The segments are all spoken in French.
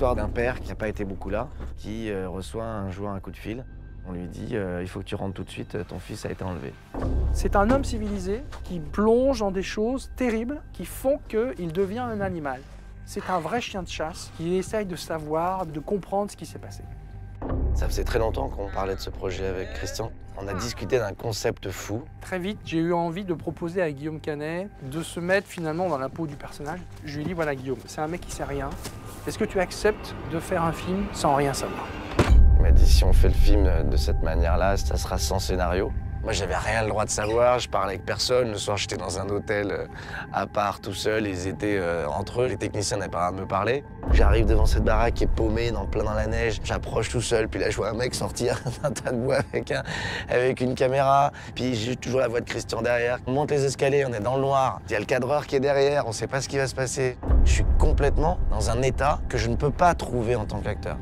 l'histoire d'un père qui n'a pas été beaucoup là, qui reçoit un jour un coup de fil. On lui dit il faut que tu rentres tout de suite, ton fils a été enlevé. C'est un homme civilisé qui plonge dans des choses terribles qui font qu'il devient un animal. C'est un vrai chien de chasse qui essaye de savoir, de comprendre ce qui s'est passé. Ça faisait très longtemps qu'on parlait de ce projet avec Christian. On a discuté d'un concept fou. Très vite, j'ai eu envie de proposer à Guillaume Canet de se mettre finalement dans la peau du personnage. Je lui ai dit, voilà Guillaume, c'est un mec qui sait rien. Est-ce que tu acceptes de faire un film sans rien savoir? Il m'a dit, si on fait le film de cette manière-là, ça sera sans scénario. Moi, j'avais rien le droit de savoir, je parlais avec personne. Le soir, j'étais dans un hôtel à part, tout seul. Ils étaient entre eux, les techniciens n'avaient pas à me parler. J'arrive devant cette baraque qui est paumée, plein dans la neige. J'approche tout seul, puis là, je vois un mec sortir d'un tas de bois avec une caméra. Puis j'ai toujours la voix de Christian derrière. On monte les escaliers, on est dans le noir. Il y a le cadreur qui est derrière, on sait pas ce qui va se passer. Je suis complètement dans un état que je ne peux pas trouver en tant qu'acteur.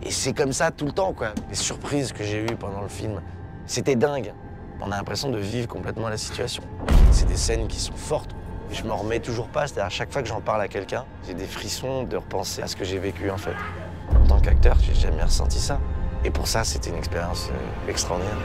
Et c'est comme ça tout le temps, quoi. Les surprises que j'ai eues pendant le film, c'était dingue. On a l'impression de vivre complètement la situation. C'est des scènes qui sont fortes. Et je m'en remets toujours pas, c'est-à-dire à chaque fois que j'en parle à quelqu'un, j'ai des frissons de repenser à ce que j'ai vécu en fait. En tant qu'acteur, j'ai jamais ressenti ça. Et pour ça, c'était une expérience extraordinaire.